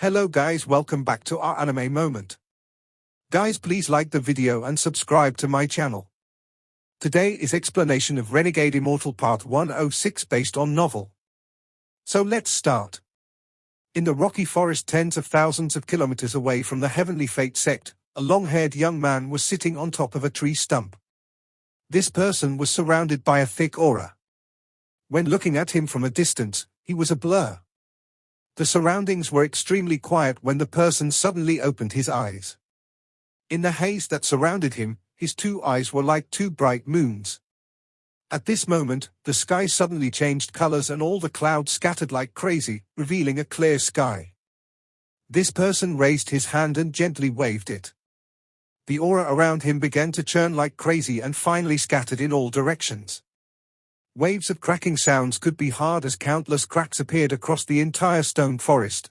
Hello guys, welcome back to our anime moment. Guys, please like the video and subscribe to my channel. Today is explanation of Renegade Immortal Part 106 based on novel. So let's start. In the rocky forest tens of thousands of kilometers away from the Heavenly Fate sect, a long-haired young man was sitting on top of a tree stump. This person was surrounded by a thick aura. When looking at him from a distance, he was a blur. The surroundings were extremely quiet when the person suddenly opened his eyes. In the haze that surrounded him, his two eyes were like two bright moons. At this moment, the sky suddenly changed colors and all the clouds scattered like crazy, revealing a clear sky. This person raised his hand and gently waved it. The aura around him began to churn like crazy and finally scattered in all directions. Waves of cracking sounds could be heard as countless cracks appeared across the entire stone forest.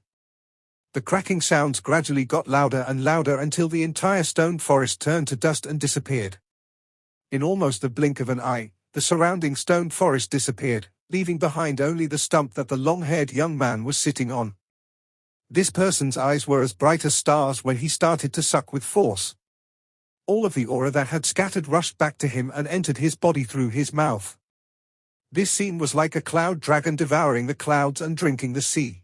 The cracking sounds gradually got louder and louder until the entire stone forest turned to dust and disappeared. In almost the blink of an eye, the surrounding stone forest disappeared, leaving behind only the stump that the long-haired young man was sitting on. This person's eyes were as bright as stars when he started to suck with force. All of the aura that had scattered rushed back to him and entered his body through his mouth. This scene was like a cloud dragon devouring the clouds and drinking the sea.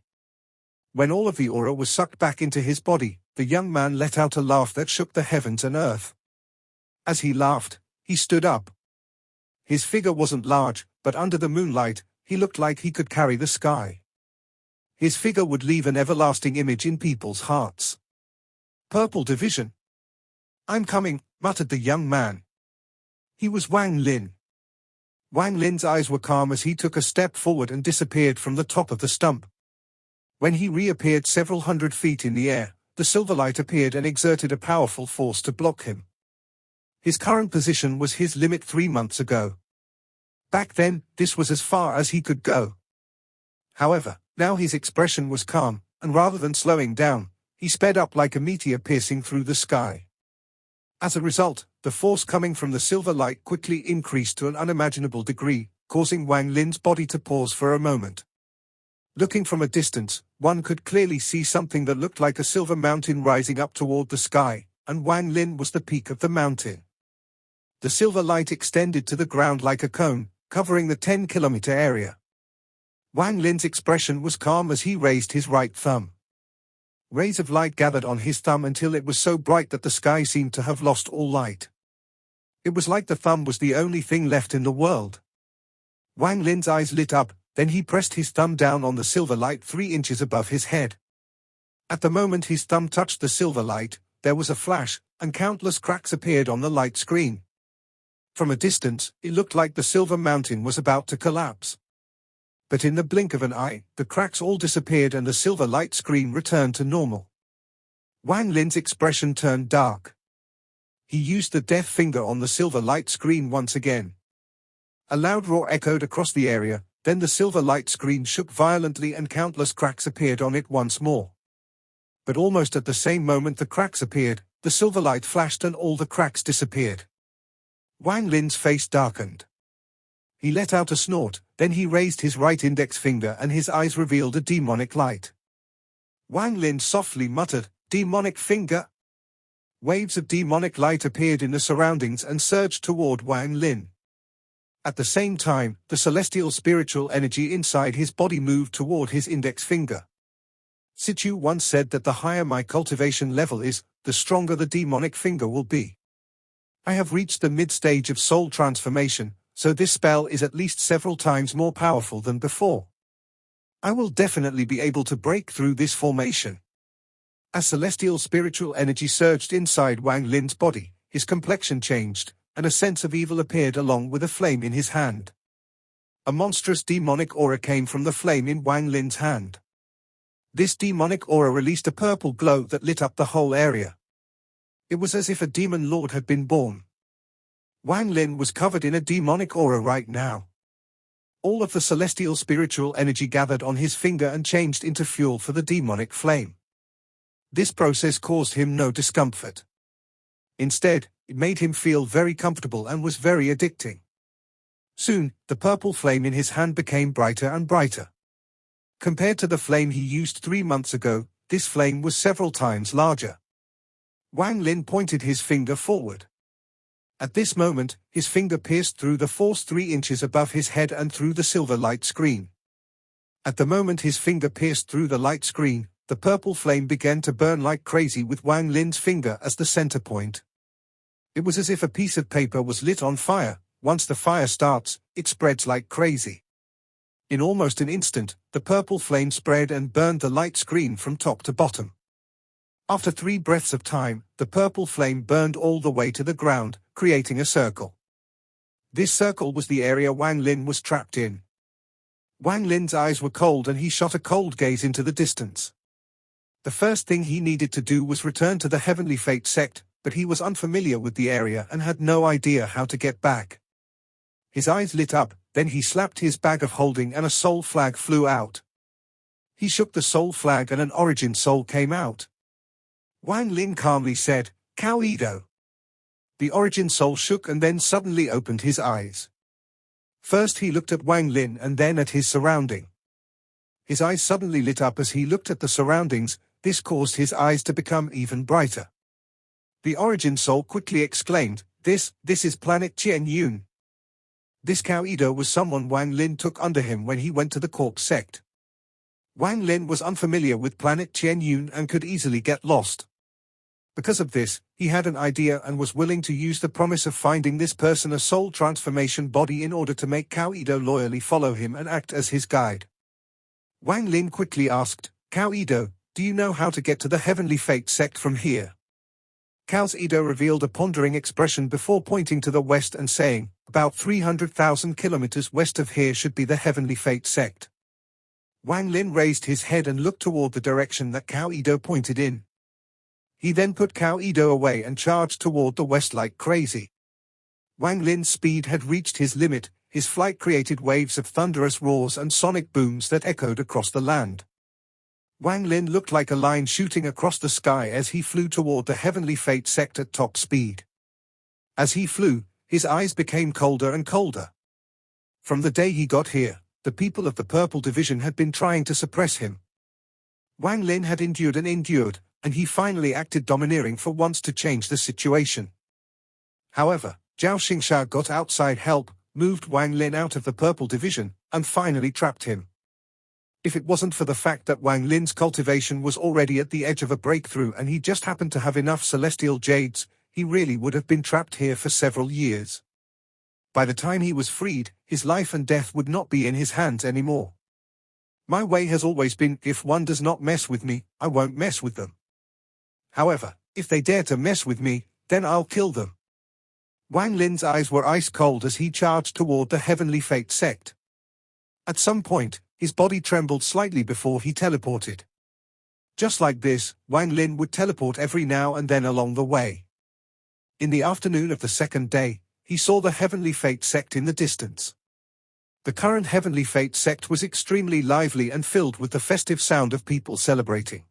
When all of the aura was sucked back into his body, the young man let out a laugh that shook the heavens and earth. As he laughed, he stood up. His figure wasn't large, but under the moonlight, he looked like he could carry the sky. His figure would leave an everlasting image in people's hearts. Purple Division. "I'm coming," muttered the young man. He was Wang Lin. Wang Lin's eyes were calm as he took a step forward and disappeared from the top of the stump. When he reappeared several hundred feet in the air, the silver light appeared and exerted a powerful force to block him. His current position was his limit 3 months ago. Back then, this was as far as he could go. However, now his expression was calm, and rather than slowing down, he sped up like a meteor piercing through the sky. As a result, the force coming from the silver light quickly increased to an unimaginable degree, causing Wang Lin's body to pause for a moment. Looking from a distance, one could clearly see something that looked like a silver mountain rising up toward the sky, and Wang Lin was the peak of the mountain. The silver light extended to the ground like a cone, covering the 10-kilometer area. Wang Lin's expression was calm as he raised his right thumb. Rays of light gathered on his thumb until it was so bright that the sky seemed to have lost all light. It was like the thumb was the only thing left in the world. Wang Lin's eyes lit up, then he pressed his thumb down on the silver light 3 inches above his head. At the moment his thumb touched the silver light, there was a flash, and countless cracks appeared on the light screen. From a distance, it looked like the silver mountain was about to collapse. But in the blink of an eye, the cracks all disappeared and the silver light screen returned to normal. Wang Lin's expression turned dark. He used the death finger on the silver light screen once again. A loud roar echoed across the area, then the silver light screen shook violently and countless cracks appeared on it once more. But almost at the same moment the cracks appeared, the silver light flashed and all the cracks disappeared. Wang Lin's face darkened. He let out a snort, then he raised his right index finger and his eyes revealed a demonic light. Wang Lin softly muttered, "Demonic finger?" Waves of demonic light appeared in the surroundings and surged toward Wang Lin. At the same time, the celestial spiritual energy inside his body moved toward his index finger. Situ once said that the higher my cultivation level is, the stronger the demonic finger will be. I have reached the mid-stage of soul transformation, so this spell is at least several times more powerful than before. I will definitely be able to break through this formation. As celestial spiritual energy surged inside Wang Lin's body, his complexion changed, and a sense of evil appeared along with a flame in his hand. A monstrous demonic aura came from the flame in Wang Lin's hand. This demonic aura released a purple glow that lit up the whole area. It was as if a demon lord had been born. Wang Lin was covered in a demonic aura right now. All of the celestial spiritual energy gathered on his finger and changed into fuel for the demonic flame. This process caused him no discomfort. Instead, it made him feel very comfortable and was very addicting. Soon, the purple flame in his hand became brighter and brighter. Compared to the flame he used 3 months ago, this flame was several times larger. Wang Lin pointed his finger forward. At this moment, his finger pierced through the force 3 inches above his head and through the silver light screen. At the moment his finger pierced through the light screen, the purple flame began to burn like crazy with Wang Lin's finger as the center point. It was as if a piece of paper was lit on fire. Once the fire starts, it spreads like crazy. In almost an instant, the purple flame spread and burned the light screen from top to bottom. After 3 breaths of time, the purple flame burned all the way to the ground, creating a circle. This circle was the area Wang Lin was trapped in. Wang Lin's eyes were cold and he shot a cold gaze into the distance. The first thing he needed to do was return to the Heavenly Fate sect, but he was unfamiliar with the area and had no idea how to get back. His eyes lit up, then he slapped his bag of holding and a soul flag flew out. He shook the soul flag and an origin soul came out. Wang Lin calmly said, "Cao Edo." The origin soul shook and then suddenly opened his eyes. First he looked at Wang Lin and then at his surrounding. His eyes suddenly lit up as he looked at the surroundings. This caused his eyes to become even brighter. The origin soul quickly exclaimed, This is planet Qian Yun. This Cao Edo was someone Wang Lin took under him when he went to the corpse sect. Wang Lin was unfamiliar with planet Qian Yun and could easily get lost. Because of this, he had an idea and was willing to use the promise of finding this person a soul transformation body in order to make Cao Edo loyally follow him and act as his guide. Wang Lin quickly asked, "Cao Edo, do you know how to get to the Heavenly Fate sect from here?" Cao Edo revealed a pondering expression before pointing to the west and saying, "About 300,000 kilometers west of here should be the Heavenly Fate sect." Wang Lin raised his head and looked toward the direction that Cao Edo pointed in. He then put Cao Edo away and charged toward the west like crazy. Wang Lin's speed had reached his limit. His flight created waves of thunderous roars and sonic booms that echoed across the land. Wang Lin looked like a lion shooting across the sky as he flew toward the Heavenly Fate sect at top speed. As he flew, his eyes became colder and colder. From the day he got here, the people of the Purple Division had been trying to suppress him. Wang Lin had endured, and he finally acted domineering for once to change the situation. However, Zhao Xingsha got outside help, moved Wang Lin out of the Purple Division, and finally trapped him. If it wasn't for the fact that Wang Lin's cultivation was already at the edge of a breakthrough and he just happened to have enough celestial jades, he really would have been trapped here for several years. By the time he was freed, his life and death would not be in his hands anymore. My way has always been, if one does not mess with me, I won't mess with them. However, if they dare to mess with me, then I'll kill them. Wang Lin's eyes were ice cold as he charged toward the Heavenly Fate sect. At some point, his body trembled slightly before he teleported. Just like this, Wang Lin would teleport every now and then along the way. In the afternoon of the second day, he saw the Heavenly Fate sect in the distance. The current Heavenly Fate sect was extremely lively and filled with the festive sound of people celebrating.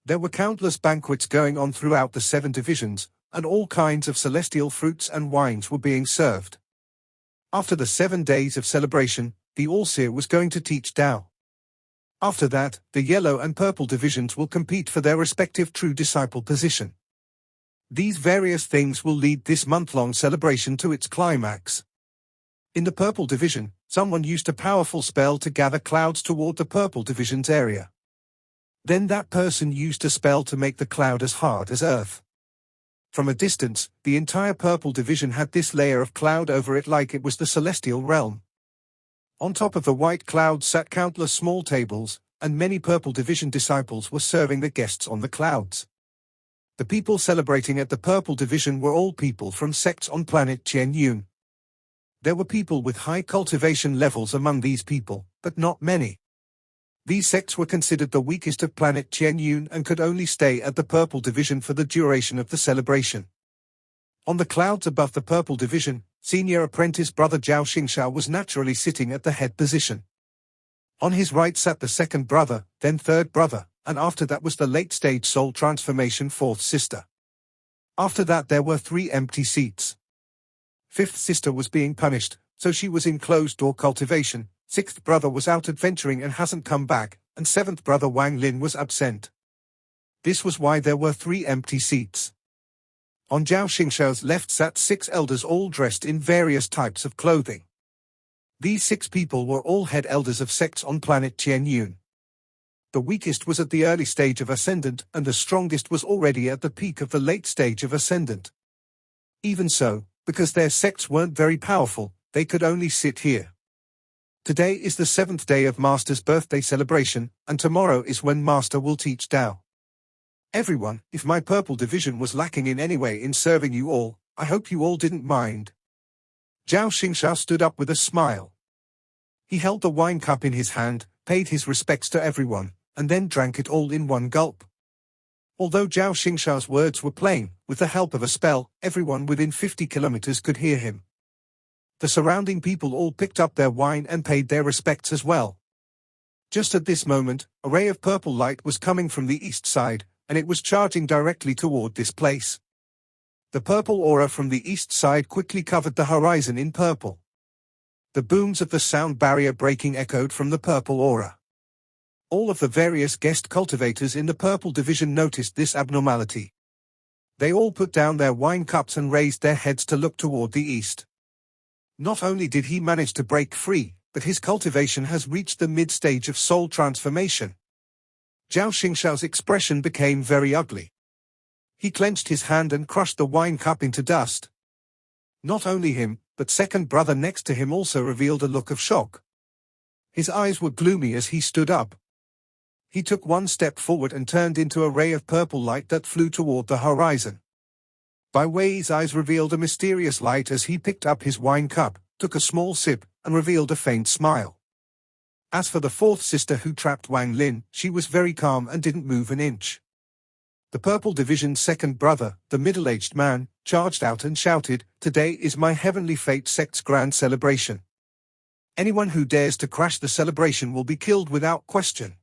There were countless banquets going on throughout the 7 divisions, and all kinds of celestial fruits and wines were being served. After the 7 days of celebration, the All-Seer was going to teach Tao. After that, the yellow and purple divisions will compete for their respective true disciple position. These various things will lead this month-long celebration to its climax. In the purple division, someone used a powerful spell to gather clouds toward the purple division's area. Then that person used a spell to make the cloud as hard as earth. From a distance, the entire Purple Division had this layer of cloud over it like it was the celestial realm. On top of the white cloud sat countless small tables, and many Purple Division disciples were serving the guests on the clouds. The people celebrating at the Purple Division were all people from sects on planet Qian Yun. There were people with high cultivation levels among these people, but not many. These sects were considered the weakest of planet Qian Yun and could only stay at the Purple Division for the duration of the celebration. On the clouds above the Purple Division, senior apprentice brother Zhao Xingsha was naturally sitting at the head position. On his right sat the second brother, then third brother, and after that was the late-stage soul transformation fourth sister. After that there were 3 empty seats. Fifth sister was being punished, so she was in closed-door cultivation. Sixth brother was out adventuring and hasn't come back, and seventh brother Wang Lin was absent. This was why there were 3 empty seats. On Zhao Xingxiao's left sat 6 elders all dressed in various types of clothing. These 6 people were all head elders of sects on planet Qianyun. The weakest was at the early stage of Ascendant, and the strongest was already at the peak of the late stage of Ascendant. Even so, because their sects weren't very powerful, they could only sit here. Today is the 7th day of Master's birthday celebration, and tomorrow is when Master will teach Tao. Everyone, if my purple division was lacking in any way in serving you all, I hope you all didn't mind. Zhao Xingxiao stood up with a smile. He held the wine cup in his hand, paid his respects to everyone, and then drank it all in one gulp. Although Zhao Xingxiao's words were plain, with the help of a spell, everyone within 50 kilometers could hear him. The surrounding people all picked up their wine and paid their respects as well. Just at this moment, a ray of purple light was coming from the east side, and it was charging directly toward this place. The purple aura from the east side quickly covered the horizon in purple. The booms of the sound barrier breaking echoed from the purple aura. All of the various guest cultivators in the purple division noticed this abnormality. They all put down their wine cups and raised their heads to look toward the east. Not only did he manage to break free, but his cultivation has reached the mid-stage of soul transformation. Zhao Xingxiao's expression became very ugly. He clenched his hand and crushed the wine cup into dust. Not only him, but second brother next to him also revealed a look of shock. His eyes were gloomy as he stood up. He took one step forward and turned into a ray of purple light that flew toward the horizon. Bai Wei's eyes revealed a mysterious light as he picked up his wine cup, took a small sip, and revealed a faint smile. As for the 4th sister who trapped Wang Lin, she was very calm and didn't move an inch. The Purple Division's second brother, the middle-aged man, charged out and shouted, "Today is my Heavenly Fate sect's grand celebration. Anyone who dares to crash the celebration will be killed without question."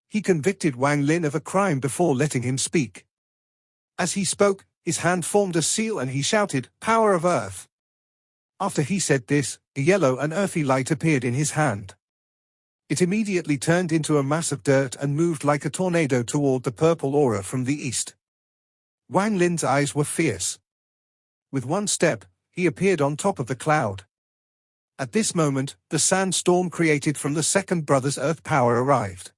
He convicted Wang Lin of a crime before letting him speak. As he spoke, his hand formed a seal and he shouted, "Power of Earth." After he said this, a yellow and earthy light appeared in his hand. It immediately turned into a mass of dirt and moved like a tornado toward the purple aura from the east. Wang Lin's eyes were fierce. With one step, he appeared on top of the cloud. At this moment, the sandstorm created from the second brother's earth power arrived.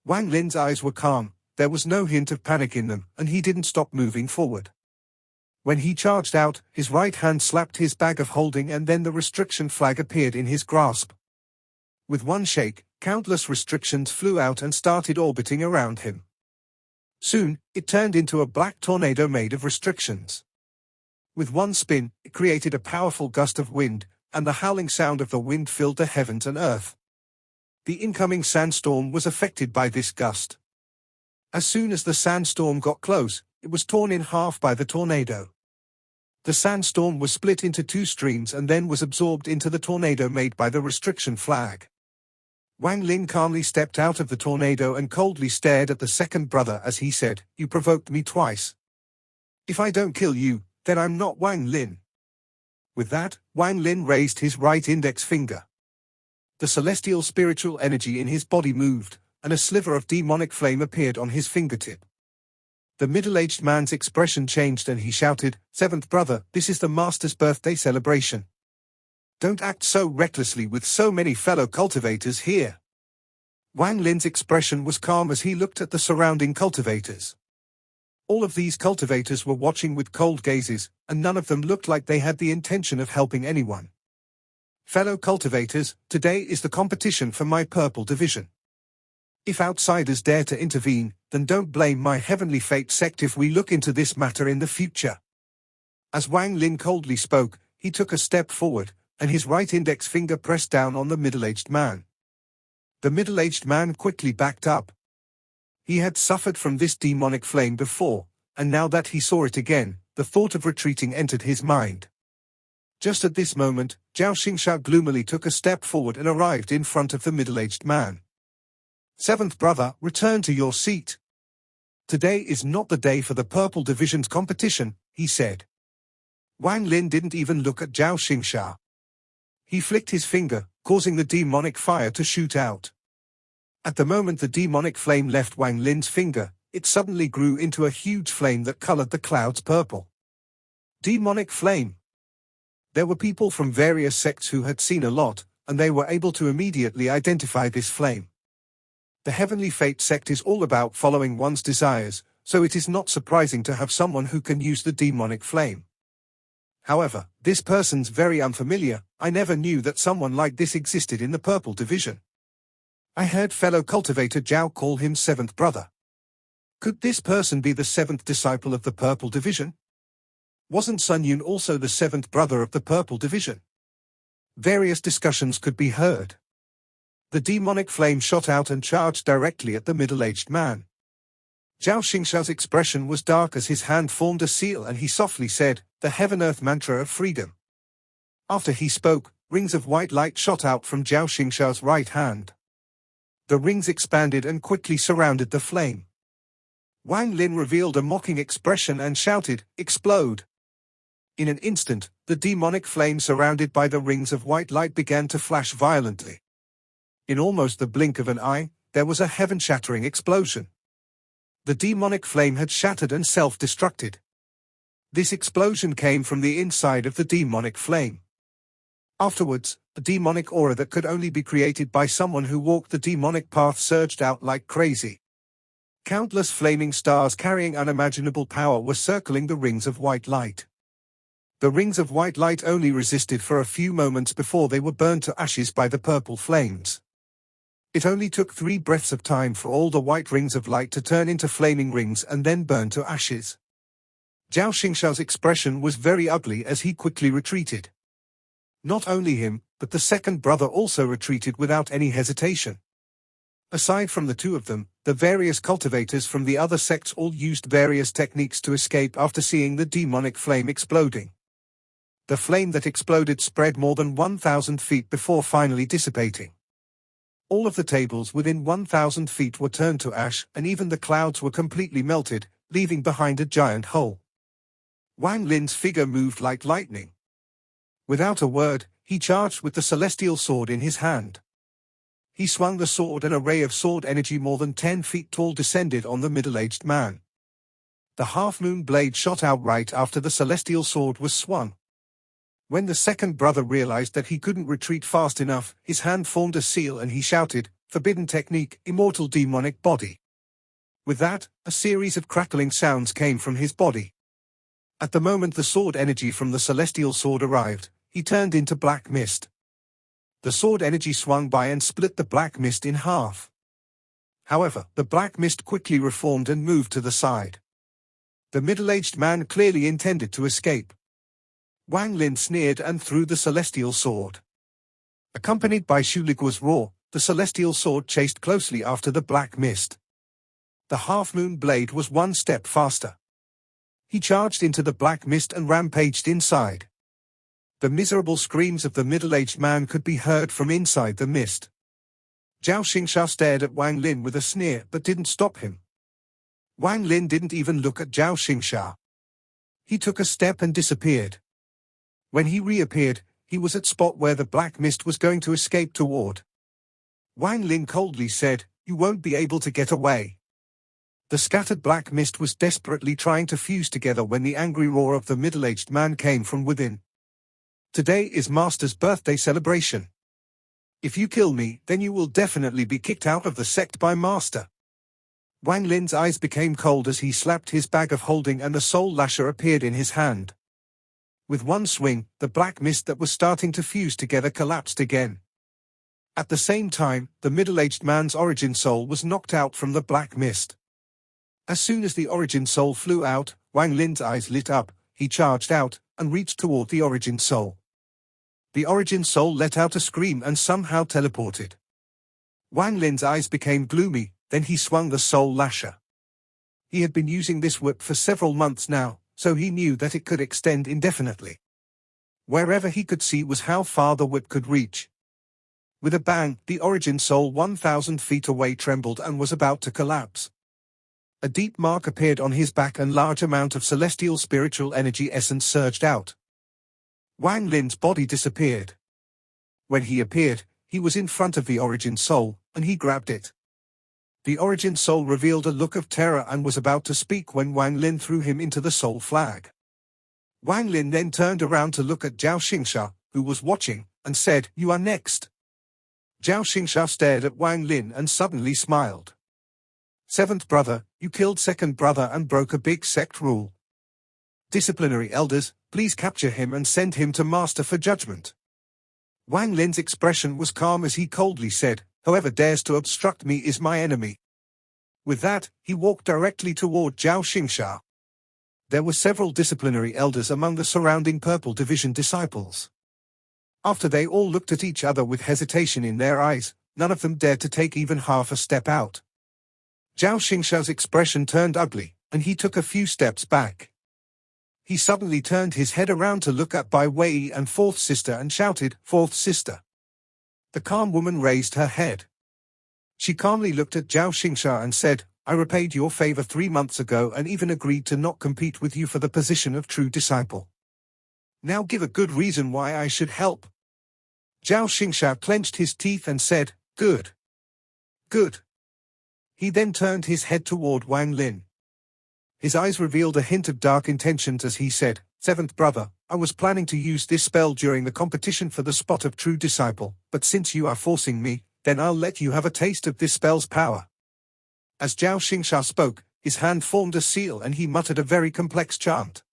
Wang Lin's eyes were calm, there was no hint of panic in them, and he didn't stop moving forward. When he charged out, his right hand slapped his bag of holding and then the restriction flag appeared in his grasp. With one shake, countless restrictions flew out and started orbiting around him. Soon, it turned into a black tornado made of restrictions. With one spin, it created a powerful gust of wind, and the howling sound of the wind filled the heavens and earth. The incoming sandstorm was affected by this gust. As soon as the sandstorm got close, it was torn in half by the tornado. The sandstorm was split into 2 streams and then was absorbed into the tornado made by the restriction flag. Wang Lin calmly stepped out of the tornado and coldly stared at the second brother as he said, "You provoked me twice. If I don't kill you, then I'm not Wang Lin." With that, Wang Lin raised his right index finger. The celestial spiritual energy in his body moved, and a sliver of demonic flame appeared on his fingertip. The middle-aged man's expression changed and he shouted, "Seventh brother, this is the master's birthday celebration. Don't act so recklessly with so many fellow cultivators here." Wang Lin's expression was calm as he looked at the surrounding cultivators. All of these cultivators were watching with cold gazes, and none of them looked like they had the intention of helping anyone. "Fellow cultivators, today is the competition for my purple division. If outsiders dare to intervene, then don't blame my Heavenly Fate sect if we look into this matter in the future." As Wang Lin coldly spoke, he took a step forward, and his right index finger pressed down on the middle-aged man. The middle-aged man quickly backed up. He had suffered from this demonic flame before, and now that he saw it again, the thought of retreating entered his mind. Just at this moment, Zhao Xingxiao gloomily took a step forward and arrived in front of the middle-aged man. "Seventh brother, return to your seat. Today is not the day for the Purple Division's competition," he said. Wang Lin didn't even look at Zhao Xingxiao. He flicked his finger, causing the demonic fire to shoot out. At the moment the demonic flame left Wang Lin's finger, it suddenly grew into a huge flame that colored the clouds purple. Demonic flame. There were people from various sects who had seen a lot, and they were able to immediately identify this flame. The Heavenly Fate sect is all about following one's desires, so it is not surprising to have someone who can use the demonic flame. However, this person's very unfamiliar. I never knew that someone like this existed in the Purple Division. I heard fellow cultivator Zhao call him Seventh Brother. Could this person be the seventh disciple of the Purple Division? Wasn't Sun Yun also the seventh brother of the Purple Division? Various discussions could be heard. The demonic flame shot out and charged directly at the middle-aged man. Zhao Xingshao's expression was dark as his hand formed a seal and he softly said, "The Heaven-Earth Mantra of Freedom." After he spoke, rings of white light shot out from Zhao Xingshao's right hand. The rings expanded and quickly surrounded the flame. Wang Lin revealed a mocking expression and shouted, "Explode!" In an instant, the demonic flame surrounded by the rings of white light began to flash violently. In almost the blink of an eye, there was a heaven-shattering explosion. The demonic flame had shattered and self-destructed. This explosion came from the inside of the demonic flame. Afterwards, a demonic aura that could only be created by someone who walked the demonic path surged out like crazy. Countless flaming stars carrying unimaginable power were circling the rings of white light. The rings of white light only resisted for a few moments before they were burned to ashes by the purple flames. It only took 3 breaths of time for all the white rings of light to turn into flaming rings and then burn to ashes. Zhao Xingshao's expression was very ugly as he quickly retreated. Not only him, but the second brother also retreated without any hesitation. Aside from the two of them, the various cultivators from the other sects all used various techniques to escape after seeing the demonic flame exploding. The flame that exploded spread more than 1,000 feet before finally dissipating. All of the tables within 1,000 feet were turned to ash, and even the clouds were completely melted, leaving behind a giant hole. Wang Lin's figure moved like lightning. Without a word, he charged with the celestial sword in his hand. He swung the sword and a ray of sword energy more than 10 feet tall descended on the middle-aged man. The half-moon blade shot out right after the celestial sword was swung. When the second brother realized that he couldn't retreat fast enough, his hand formed a seal and he shouted, "Forbidden technique, immortal demonic body." With that, a series of crackling sounds came from his body. At the moment the sword energy from the celestial sword arrived, he turned into black mist. The sword energy swung by and split the black mist in half. However, the black mist quickly reformed and moved to the side. The middle-aged man clearly intended to escape. Wang Lin sneered and threw the celestial sword. Accompanied by Shu Liguo's roar, the celestial sword chased closely after the black mist. The half-moon blade was 1 step faster. He charged into the black mist and rampaged inside. The miserable screams of the middle-aged man could be heard from inside the mist. Zhao Xingsha stared at Wang Lin with a sneer but didn't stop him. Wang Lin didn't even look at Zhao Xingsha. He took a step and disappeared. When he reappeared, he was at spot where the black mist was going to escape toward. Wang Lin coldly said, "You won't be able to get away." The scattered black mist was desperately trying to fuse together when the angry roar of the middle-aged man came from within. "Today is Master's birthday celebration. If you kill me, then you will definitely be kicked out of the sect by Master." Wang Lin's eyes became cold as he slapped his bag of holding and the soul lasher appeared in his hand. With one swing, the black mist that was starting to fuse together collapsed again. At the same time, the middle-aged man's origin soul was knocked out from the black mist. As soon as the origin soul flew out, Wang Lin's eyes lit up, he charged out, and reached toward the origin soul. The origin soul let out a scream and somehow teleported. Wang Lin's eyes became gloomy, then he swung the soul lasher. He had been using this whip for several months now, so he knew that it could extend indefinitely. Wherever he could see was how far the whip could reach. With a bang, the origin soul 1,000 feet away trembled and was about to collapse. A deep mark appeared on his back and large amount of celestial spiritual energy essence surged out. Wang Lin's body disappeared. When he appeared, he was in front of the origin soul, and he grabbed it. The origin soul revealed a look of terror and was about to speak when Wang Lin threw him into the soul flag. Wang Lin then turned around to look at Zhao Xingsha, who was watching, and said, "You are next." Zhao Xingsha stared at Wang Lin and suddenly smiled. "Seventh brother, you killed second brother and broke a big sect rule. Disciplinary elders, please capture him and send him to master for judgment." Wang Lin's expression was calm as he coldly said, "Whoever dares to obstruct me is my enemy." With that, he walked directly toward Zhao Xingsha. There were several disciplinary elders among the surrounding Purple Division disciples. After they all looked at each other with hesitation in their eyes, none of them dared to take even half a step out. Zhao Xingsha's expression turned ugly, and he took a few steps back. He suddenly turned his head around to look at Bai Wei and fourth sister and shouted, "Fourth sister." The calm woman raised her head. She calmly looked at Zhao Xingsha and said, "I repaid your favor 3 months ago and even agreed to not compete with you for the position of true disciple. Now give a good reason why I should help." Zhao Xingsha clenched his teeth and said, "Good. Good." He then turned his head toward Wang Lin. His eyes revealed a hint of dark intentions as he said, "Seventh brother, I was planning to use this spell during the competition for the spot of true disciple, but since you are forcing me, then I'll let you have a taste of this spell's power." As Zhao Xingsha spoke, his hand formed a seal and he muttered a very complex chant.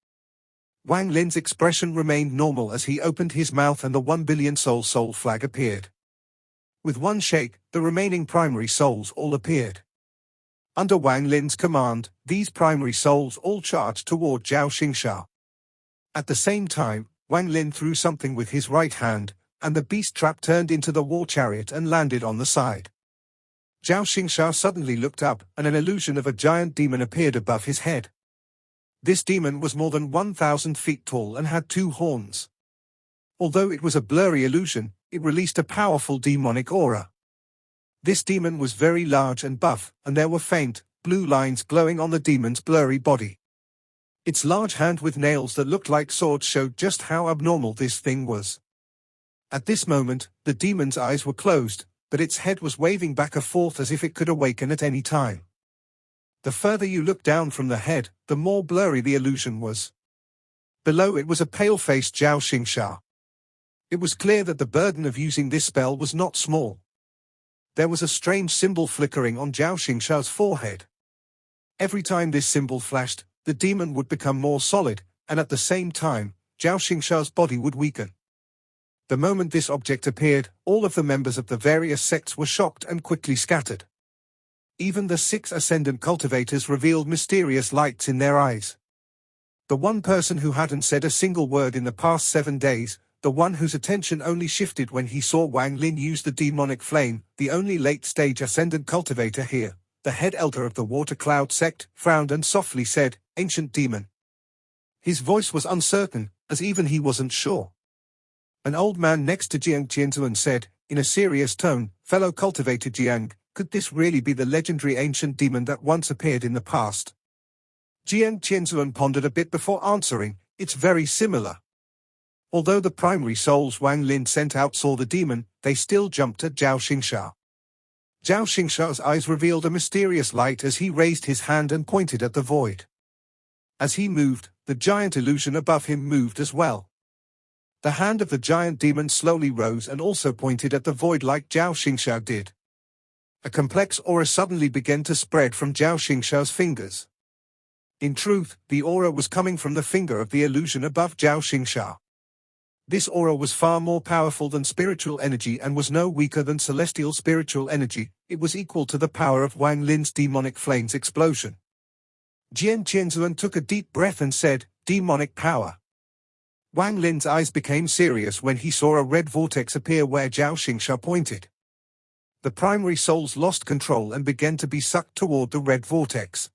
Wang Lin's expression remained normal as he opened his mouth and the 1 billion soul flag appeared. With one shake, the remaining primary souls all appeared. Under Wang Lin's command, these primary souls all charged toward Zhao Xingsha. At the same time, Wang Lin threw something with his right hand, and the beast trap turned into the war chariot and landed on the side. Zhao Xingsha suddenly looked up, and an illusion of a giant demon appeared above his head. This demon was more than 1,000 feet tall and had 2 horns. Although it was a blurry illusion, it released a powerful demonic aura. This demon was very large and buff, and there were faint, blue lines glowing on the demon's blurry body. Its large hand with nails that looked like swords showed just how abnormal this thing was. At this moment, the demon's eyes were closed, but its head was waving back and forth as if it could awaken at any time. The further you looked down from the head, the more blurry the illusion was. Below it was a pale-faced Zhao Xingsha. It was clear that the burden of using this spell was not small. There was a strange symbol flickering on Zhao Xingsha's forehead. Every time this symbol flashed, the demon would become more solid, and at the same time, Zhao Xingsha's body would weaken. The moment this object appeared, all of the members of the various sects were shocked and quickly scattered. Even the 6 ascendant cultivators revealed mysterious lights in their eyes. The one person who hadn't said a single word in the past 7 days, the one whose attention only shifted when he saw Wang Lin use the demonic flame, the only late-stage ascendant cultivator here, the head elder of the Water Cloud sect, frowned and softly said, "Ancient demon." His voice was uncertain, as even he wasn't sure. An old man next to Jiang Qianzuan said, in a serious tone, "Fellow cultivator Jiang, could this really be the legendary ancient demon that once appeared in the past?" Jiang Qianzuan pondered a bit before answering, "It's very similar." Although the primary souls Wang Lin sent out saw the demon, they still jumped at Zhao Xingsha. Zhao Xingsha's eyes revealed a mysterious light as he raised his hand and pointed at the void. As he moved, the giant illusion above him moved as well. The hand of the giant demon slowly rose and also pointed at the void like Zhao Xingsha did. A complex aura suddenly began to spread from Zhao Xingsha's fingers. In truth, the aura was coming from the finger of the illusion above Zhao Xingsha. This aura was far more powerful than spiritual energy and was no weaker than celestial spiritual energy. It was equal to the power of Wang Lin's demonic flames explosion. Jian Qianzuan took a deep breath and said, "Demonic power." Wang Lin's eyes became serious when he saw a red vortex appear where Zhao Xingsha pointed. The primary souls lost control and began to be sucked toward the red vortex.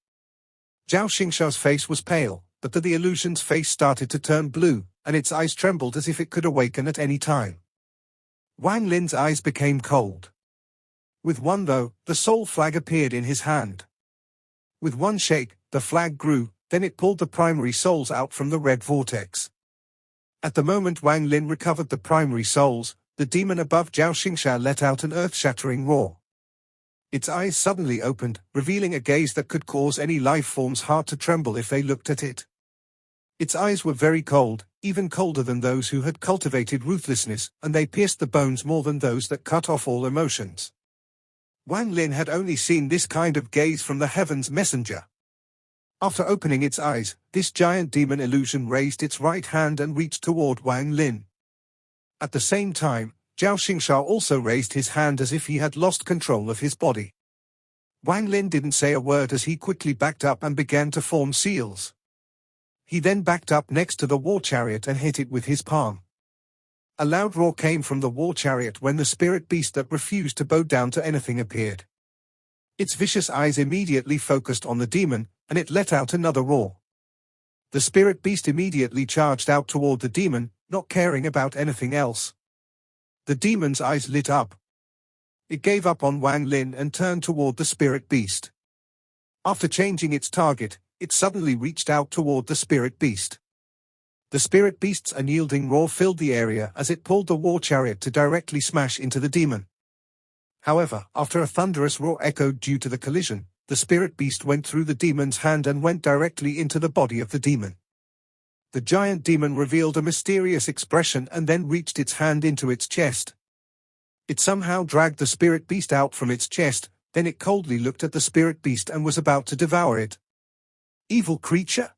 Zhao Xingsha's face was pale, but the illusion's face started to turn blue, and its eyes trembled as if it could awaken at any time. Wang Lin's eyes became cold. With one though, the soul flag appeared in his hand. With one shake, the flag grew, then it pulled the primary souls out from the red vortex. At the moment Wang Lin recovered the primary souls, the demon above Zhao Xingsha let out an earth-shattering roar. Its eyes suddenly opened, revealing a gaze that could cause any life form's heart to tremble if they looked at it. Its eyes were very cold, even colder than those who had cultivated ruthlessness, and they pierced the bones more than those that cut off all emotions. Wang Lin had only seen this kind of gaze from the heaven's messenger. After opening its eyes, this giant demon illusion raised its right hand and reached toward Wang Lin. At the same time, Zhao Xingxia also raised his hand as if he had lost control of his body. Wang Lin didn't say a word as he quickly backed up and began to form seals. He then backed up next to the war chariot and hit it with his palm. A loud roar came from the war chariot when the spirit beast that refused to bow down to anything appeared. Its vicious eyes immediately focused on the demon, and it let out another roar. The spirit beast immediately charged out toward the demon, not caring about anything else. The demon's eyes lit up. It gave up on Wang Lin and turned toward the spirit beast. After changing its target, it suddenly reached out toward the spirit beast. The spirit beast's unyielding roar filled the area as it pulled the war chariot to directly smash into the demon. However, after a thunderous roar echoed due to the collision, the spirit beast went through the demon's hand and went directly into the body of the demon. The giant demon revealed a mysterious expression and then reached its hand into its chest. It somehow dragged the spirit beast out from its chest, then it coldly looked at the spirit beast and was about to devour it. Evil creature!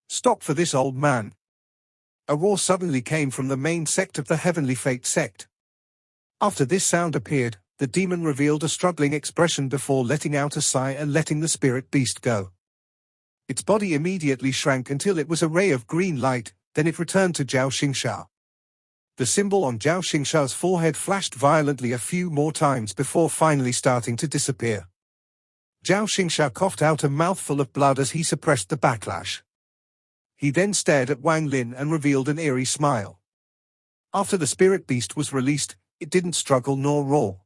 Stop for this old man! A roar suddenly came from the main sect of the Heavenly Fate sect. After this sound appeared, the demon revealed a struggling expression before letting out a sigh and letting the spirit beast go. Its body immediately shrank until it was a ray of green light, then it returned to Zhao Xingxia. The symbol on Zhao Xingxia's forehead flashed violently a few more times before finally starting to disappear. Zhao Xingxia coughed out a mouthful of blood as he suppressed the backlash. He then stared at Wang Lin and revealed an eerie smile. After the spirit beast was released, it didn't struggle nor roar.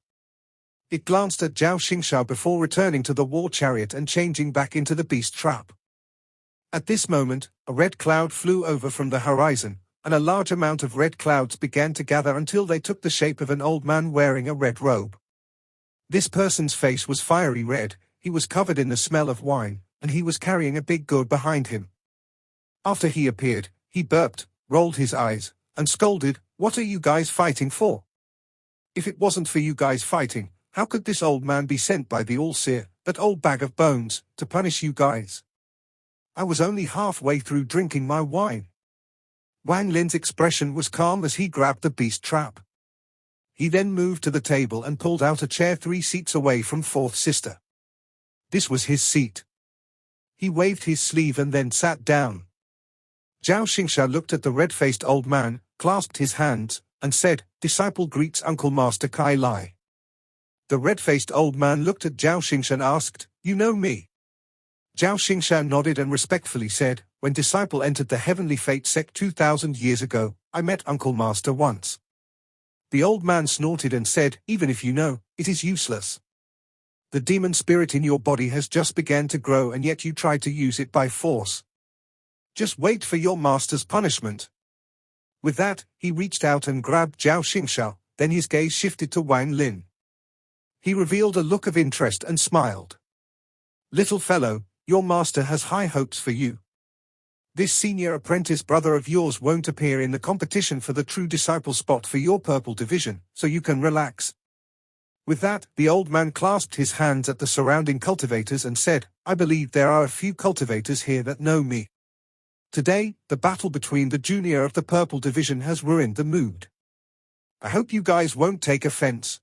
It glanced at Zhao Xingxia before returning to the war chariot and changing back into the beast trap. At this moment, a red cloud flew over from the horizon, and a large amount of red clouds began to gather until they took the shape of an old man wearing a red robe. This person's face was fiery red, he was covered in the smell of wine, and he was carrying a big gourd behind him. After he appeared, he burped, rolled his eyes, and scolded, "What are you guys fighting for? If it wasn't for you guys fighting, how could this old man be sent by the All-Seer, that old bag of bones, to punish you guys? I was only halfway through drinking my wine." Wang Lin's expression was calm as he grabbed the beast trap. He then moved to the table and pulled out a chair 3 seats away from Fourth Sister. This was his seat. He waved his sleeve and then sat down. Zhao Xingxia looked at the red-faced old man, clasped his hands, and said, "Disciple greets Uncle Master Kai Lai." The red-faced old man looked at Zhao Xingxia and asked, "You know me?" Zhao Xingxia nodded and respectfully said, "When Disciple entered the Heavenly Fate sect 2,000 years ago, I met Uncle Master once." The old man snorted and said, "Even if you know, it is useless. The demon spirit in your body has just begun to grow and yet you try to use it by force. Just wait for your master's punishment." With that, he reached out and grabbed Zhao Xingxia, then his gaze shifted to Wang Lin. He revealed a look of interest and smiled. "Little fellow, your master has high hopes for you. This senior apprentice brother of yours won't appear in the competition for the true disciple spot for your purple division, so you can relax." With that, the old man clasped his hands at the surrounding cultivators and said, "I believe there are a few cultivators here that know me. Today, the battle between the junior of the purple division has ruined the mood. I hope you guys won't take offense."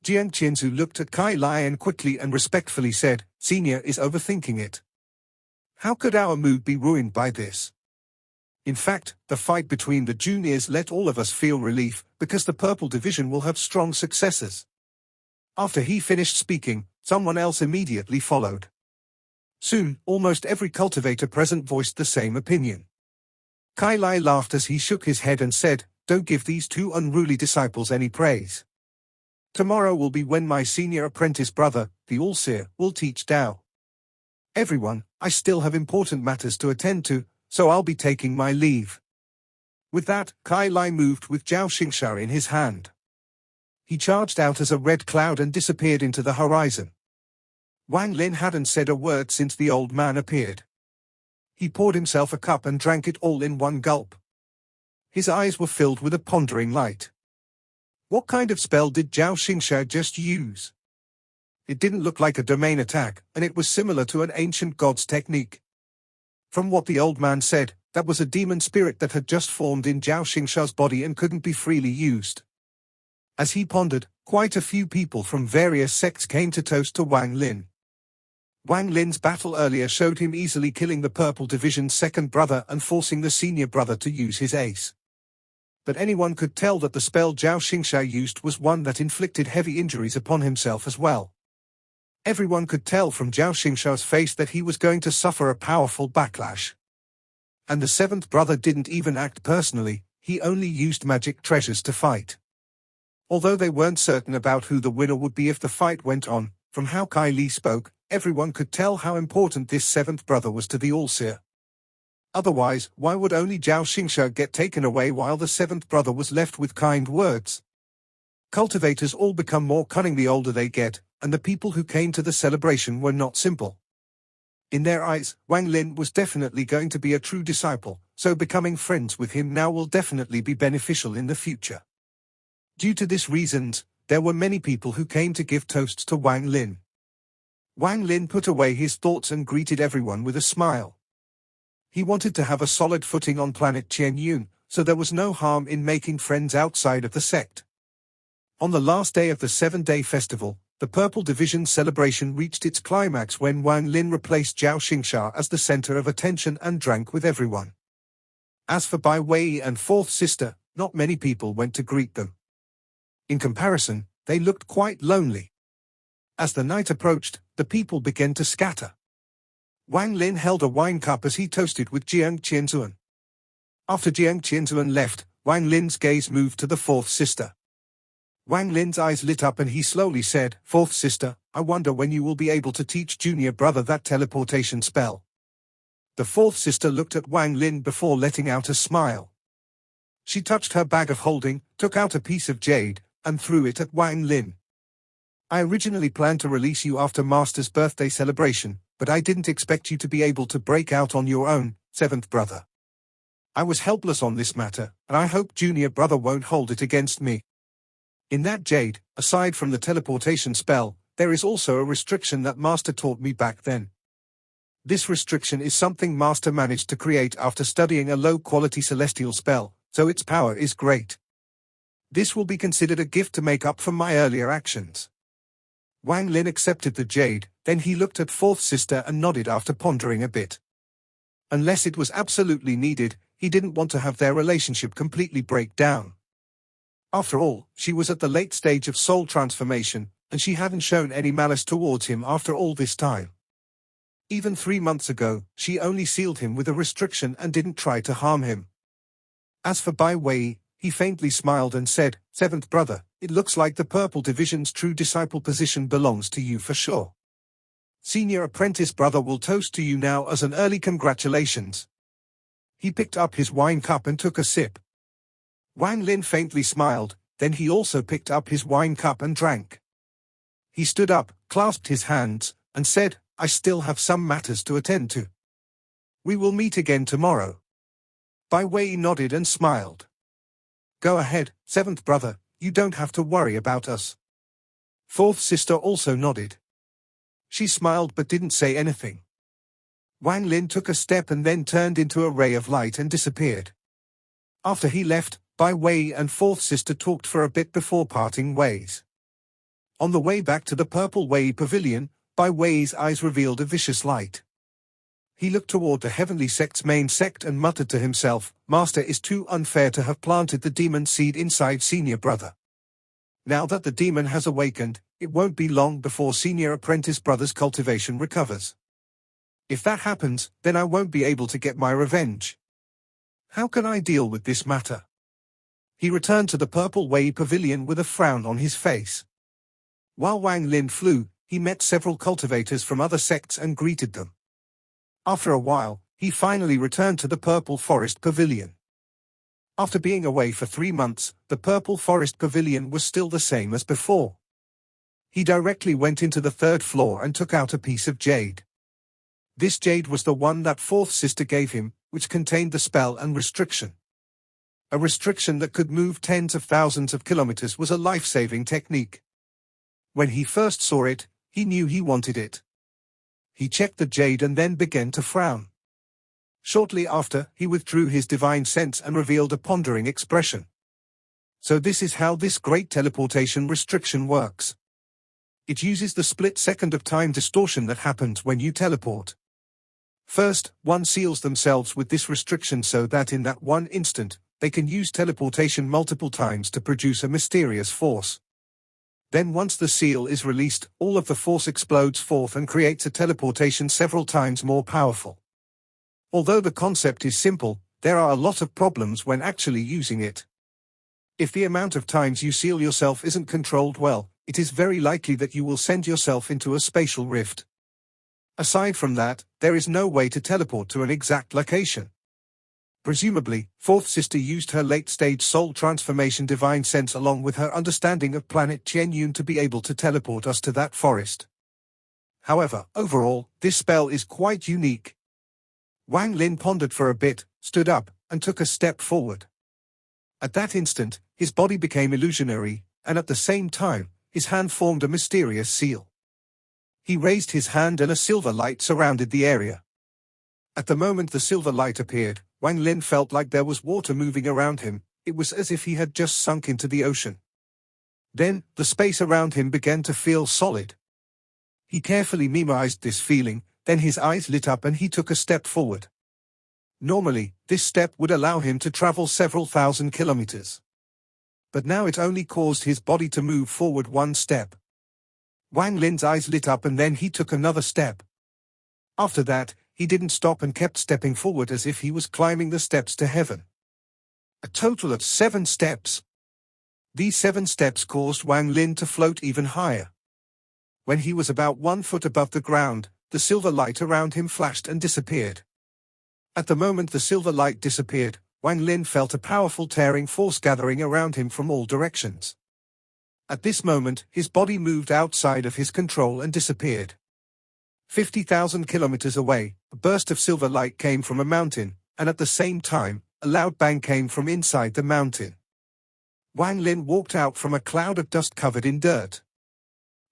Jiang Qianzu looked at Kai Lai and quickly and respectfully said, "Senior is overthinking it. How could our mood be ruined by this? In fact, the fight between the juniors let all of us feel relief, because the purple division will have strong successors." After he finished speaking, someone else immediately followed. Soon, almost every cultivator present voiced the same opinion. Kai Lai laughed as he shook his head and said, "Don't give these 2 unruly disciples any praise. Tomorrow will be when my senior apprentice brother, the All-Seer, will teach Tao. Everyone, I still have important matters to attend to, so I'll be taking my leave." With that, Kai Lai moved with Zhao Xingxia in his hand. He charged out as a red cloud and disappeared into the horizon. Wang Lin hadn't said a word since the old man appeared. He poured himself a cup and drank it all in one gulp. His eyes were filled with a pondering light. What kind of spell did Zhao Xingxia just use? It didn't look like a domain attack, and it was similar to an ancient god's technique. From what the old man said, that was a demon spirit that had just formed in Zhao Xingxia's body and couldn't be freely used. As he pondered, quite a few people from various sects came to toast to Wang Lin. Wang Lin's battle earlier showed him easily killing the Purple Division's second brother and forcing the senior brother to use his ace. But anyone could tell that the spell Zhao Xingxia used was one that inflicted heavy injuries upon himself as well. Everyone could tell from Zhao Xingxia's face that he was going to suffer a powerful backlash. And the seventh brother didn't even act personally, he only used magic treasures to fight. Although they weren't certain about who the winner would be if the fight went on, from how Kai Li spoke, everyone could tell how important this seventh brother was to the All-Seer. Otherwise, why would only Zhao Xingxia get taken away while the seventh brother was left with kind words? Cultivators all become more cunning the older they get, and the people who came to the celebration were not simple. In their eyes, Wang Lin was definitely going to be a true disciple, so becoming friends with him now will definitely be beneficial in the future. Due to this reasons, there were many people who came to give toasts to Wang Lin. Wang Lin put away his thoughts and greeted everyone with a smile. He wanted to have a solid footing on planet Qianyun, so there was no harm in making friends outside of the sect. On the last day of the 7-day festival, the Purple Division celebration reached its climax when Wang Lin replaced Zhao Xingxia as the center of attention and drank with everyone. As for Bai Wei and fourth sister, not many people went to greet them. In comparison, they looked quite lonely. As the night approached, the people began to scatter. Wang Lin held a wine cup as he toasted with Jiang Qianzuan. After Jiang Qianzuan left, Wang Lin's gaze moved to the fourth sister. Wang Lin's eyes lit up and he slowly said, "Fourth sister, I wonder when you will be able to teach junior brother that teleportation spell." The fourth sister looked at Wang Lin before letting out a smile. She touched her bag of holding, took out a piece of jade, and threw it at Wang Lin. "I originally planned to release you after Master's birthday celebration, but I didn't expect you to be able to break out on your own, seventh brother. I was helpless on this matter, and I hope junior brother won't hold it against me. In that jade, aside from the teleportation spell, there is also a restriction that Master taught me back then. This restriction is something Master managed to create after studying a low-quality celestial spell, so its power is great. This will be considered a gift to make up for my earlier actions." Wang Lin accepted the jade, then he looked at fourth sister and nodded after pondering a bit. Unless it was absolutely needed, he didn't want to have their relationship completely break down. After all, she was at the late stage of soul transformation, and she hadn't shown any malice towards him after all this time. Even 3 months ago, she only sealed him with a restriction and didn't try to harm him. As for Bai Wei, he faintly smiled and said, "Seventh brother, it looks like the Purple Division's true disciple position belongs to you for sure. Senior apprentice brother will toast to you now as an early congratulations." He picked up his wine cup and took a sip. Wang Lin faintly smiled, then he also picked up his wine cup and drank. He stood up, clasped his hands, and said, "I still have some matters to attend to. We will meet again tomorrow." Bai Wei nodded and smiled. "Go ahead, seventh brother, you don't have to worry about us." Fourth sister also nodded. She smiled but didn't say anything. Wang Lin took a step and then turned into a ray of light and disappeared. After he left, Bai Wei and fourth sister talked for a bit before parting ways. On the way back to the Purple Wei Pavilion, Bai Wei's eyes revealed a vicious light. He looked toward the Heavenly Sect's main sect and muttered to himself, "Master is too unfair to have planted the demon seed inside senior brother. Now that the demon has awakened, it won't be long before senior apprentice brother's cultivation recovers. If that happens, then I won't be able to get my revenge. How can I deal with this matter?" He returned to the Purple Wei Pavilion with a frown on his face. While Wang Lin flew, he met several cultivators from other sects and greeted them. After a while, he finally returned to the Purple Forest Pavilion. After being away for 3 months, the Purple Forest Pavilion was still the same as before. He directly went into the 3rd floor and took out a piece of jade. This jade was the one that fourth sister gave him, which contained the spell and restriction. A restriction that could move tens of thousands of kilometers was a life-saving technique. When he first saw it, he knew he wanted it. He checked the jade and then began to frown. Shortly after, he withdrew his divine sense and revealed a pondering expression. So this is how this great teleportation restriction works. It uses the split second of time distortion that happens when you teleport. First, one seals themselves with this restriction so that in that one instant, they can use teleportation multiple times to produce a mysterious force. Then once the seal is released, all of the force explodes forth and creates a teleportation several times more powerful. Although the concept is simple, there are a lot of problems when actually using it. If the amount of times you seal yourself isn't controlled well, it is very likely that you will send yourself into a spatial rift. Aside from that, there is no way to teleport to an exact location. Presumably, fourth sister used her late-stage soul transformation divine sense along with her understanding of planet Tianyun to be able to teleport us to that forest. However, overall, this spell is quite unique. Wang Lin pondered for a bit, stood up, and took a step forward. At that instant, his body became illusionary, and at the same time, his hand formed a mysterious seal. He raised his hand and a silver light surrounded the area. At the moment the silver light appeared, Wang Lin felt like there was water moving around him. It was as if he had just sunk into the ocean. Then, the space around him began to feel solid. He carefully memorized this feeling, then his eyes lit up and he took a step forward. Normally, this step would allow him to travel several thousand kilometers. But now it only caused his body to move forward one step. Wang Lin's eyes lit up and then he took another step. After that, he didn't stop and kept stepping forward as if he was climbing the steps to heaven. A total of 7 steps. These 7 steps caused Wang Lin to float even higher. When he was about 1 foot above the ground, the silver light around him flashed and disappeared. At the moment the silver light disappeared, Wang Lin felt a powerful tearing force gathering around him from all directions. At this moment, his body moved outside of his control and disappeared. 50,000 kilometers away, a burst of silver light came from a mountain, and at the same time, a loud bang came from inside the mountain. Wang Lin walked out from a cloud of dust covered in dirt.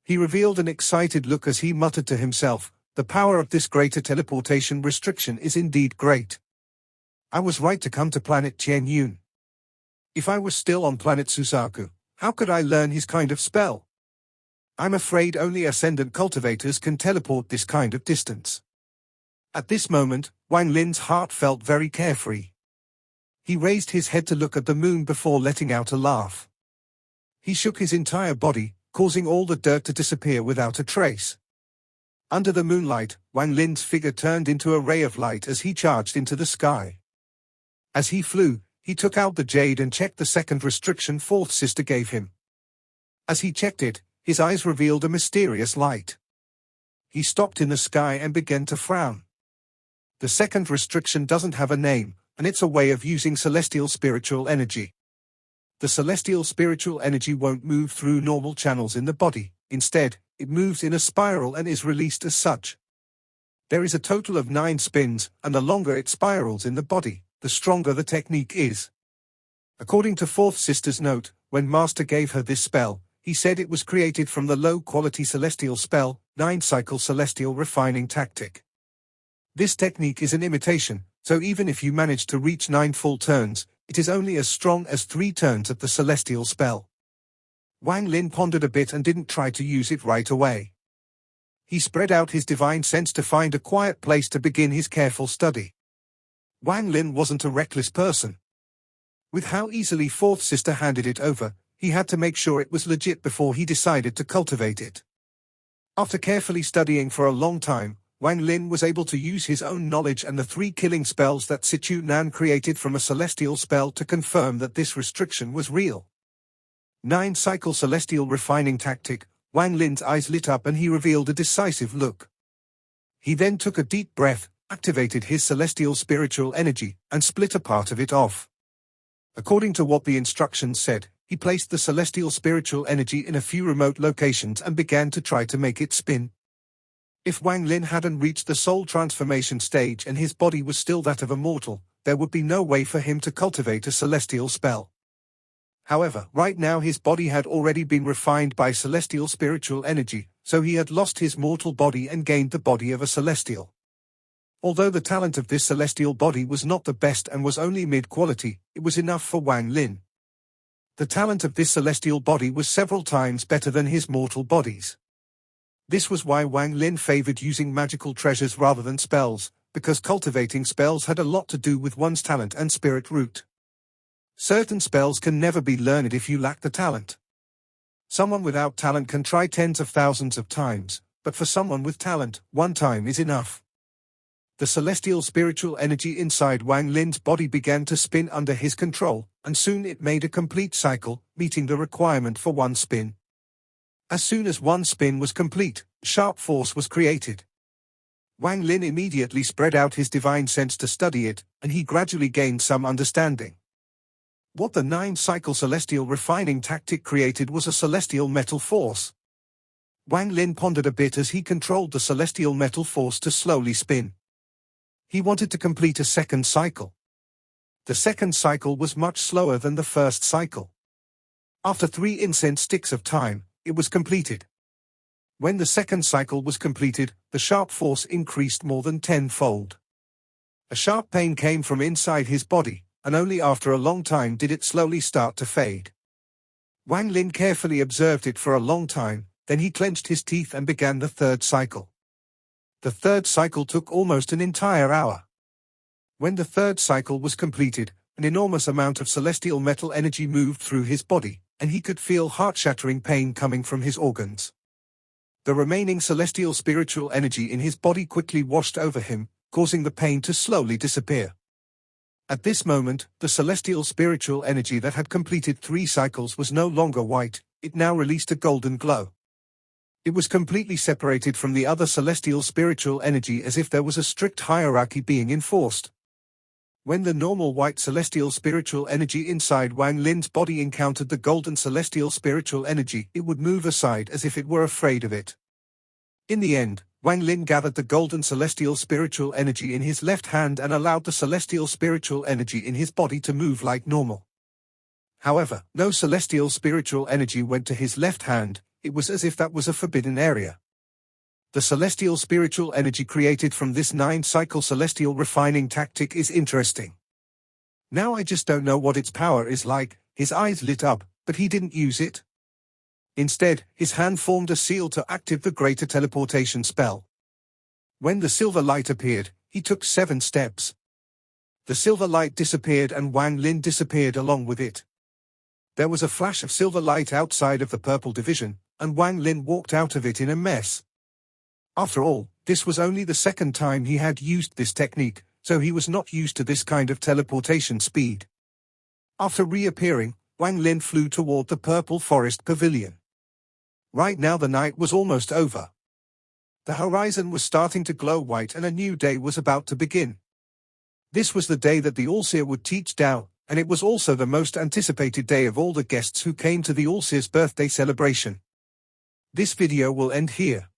He revealed an excited look as he muttered to himself, "The power of this greater teleportation restriction is indeed great. I was right to come to planet Tianyun. If I was still on planet Suzaku, how could I learn his kind of spell? I'm afraid only ascendant cultivators can teleport this kind of distance." At this moment, Wang Lin's heart felt very carefree. He raised his head to look at the moon before letting out a laugh. He shook his entire body, causing all the dirt to disappear without a trace. Under the moonlight, Wang Lin's figure turned into a ray of light as he charged into the sky. As he flew, he took out the jade and checked the second restriction fourth sister gave him. As he checked it, his eyes revealed a mysterious light. He stopped in the sky and began to frown. The second restriction doesn't have a name, and it's a way of using celestial spiritual energy. The celestial spiritual energy won't move through normal channels in the body, instead, it moves in a spiral and is released as such. There is a total of 9 spins, and the longer it spirals in the body, the stronger the technique is. According to fourth sister's note, when Master gave her this spell, he said it was created from the low-quality celestial spell, 9-cycle celestial refining tactic. This technique is an imitation, so even if you manage to reach 9 full turns, it is only as strong as 3 turns of the celestial spell. Wang Lin pondered a bit and didn't try to use it right away. He spread out his divine sense to find a quiet place to begin his careful study. Wang Lin wasn't a reckless person. With how easily fourth sister handed it over, he had to make sure it was legit before he decided to cultivate it. After carefully studying for a long time, Wang Lin was able to use his own knowledge and the 3 killing spells that Situ Nan created from a celestial spell to confirm that this restriction was real. 9-cycle celestial refining tactic. Wang Lin's eyes lit up and he revealed a decisive look. He then took a deep breath, activated his celestial spiritual energy, and split a part of it off. According to what the instructions said, he placed the celestial spiritual energy in a few remote locations and began to try to make it spin. If Wang Lin hadn't reached the soul transformation stage and his body was still that of a mortal, there would be no way for him to cultivate a celestial spell. However, right now his body had already been refined by celestial spiritual energy, so he had lost his mortal body and gained the body of a celestial. Although the talent of this celestial body was not the best and was only mid-quality, it was enough for Wang Lin. The talent of this celestial body was several times better than his mortal bodies. This was why Wang Lin favored using magical treasures rather than spells, because cultivating spells had a lot to do with one's talent and spirit root. Certain spells can never be learned if you lack the talent. Someone without talent can try tens of thousands of times, but for someone with talent, one time is enough. The celestial spiritual energy inside Wang Lin's body began to spin under his control, and soon it made a complete cycle, meeting the requirement for one spin. As soon as one spin was complete, sharp force was created. Wang Lin immediately spread out his divine sense to study it, and he gradually gained some understanding. What the 9-cycle celestial refining tactic created was a celestial metal force. Wang Lin pondered a bit as he controlled the celestial metal force to slowly spin. He wanted to complete a second cycle. The second cycle was much slower than the first cycle. After 3 incense sticks of time, it was completed. When the second cycle was completed, the sharp force increased more than 10-fold. A sharp pain came from inside his body, and only after a long time did it slowly start to fade. Wang Lin carefully observed it for a long time, then he clenched his teeth and began the third cycle. The third cycle took almost an entire hour. When the third cycle was completed, an enormous amount of celestial metal energy moved through his body, and he could feel heart-shattering pain coming from his organs. The remaining celestial spiritual energy in his body quickly washed over him, causing the pain to slowly disappear. At this moment, the celestial spiritual energy that had completed 3 cycles was no longer white, it now released a golden glow. It was completely separated from the other celestial spiritual energy as if there was a strict hierarchy being enforced. When the normal white celestial spiritual energy inside Wang Lin's body encountered the golden celestial spiritual energy, it would move aside as if it were afraid of it. In the end, Wang Lin gathered the golden celestial spiritual energy in his left hand and allowed the celestial spiritual energy in his body to move like normal. However, no celestial spiritual energy went to his left hand. It was as if that was a forbidden area. The celestial spiritual energy created from this 9-cycle celestial refining tactic is interesting. Now I just don't know what its power is like. His eyes lit up, but he didn't use it. Instead, his hand formed a seal to activate the greater teleportation spell. When the silver light appeared, he took 7 steps. The silver light disappeared and Wang Lin disappeared along with it. There was a flash of silver light outside of the purple division, and Wang Lin walked out of it in a mess. After all, this was only the second time he had used this technique, so he was not used to this kind of teleportation speed. After reappearing, Wang Lin flew toward the purple forest pavilion. Right now the night was almost over. The horizon was starting to glow white and a new day was about to begin. This was the day that the All-Seer would teach Tao, and it was also the most anticipated day of all the guests who came to the All-Seer's birthday celebration. This video will end here.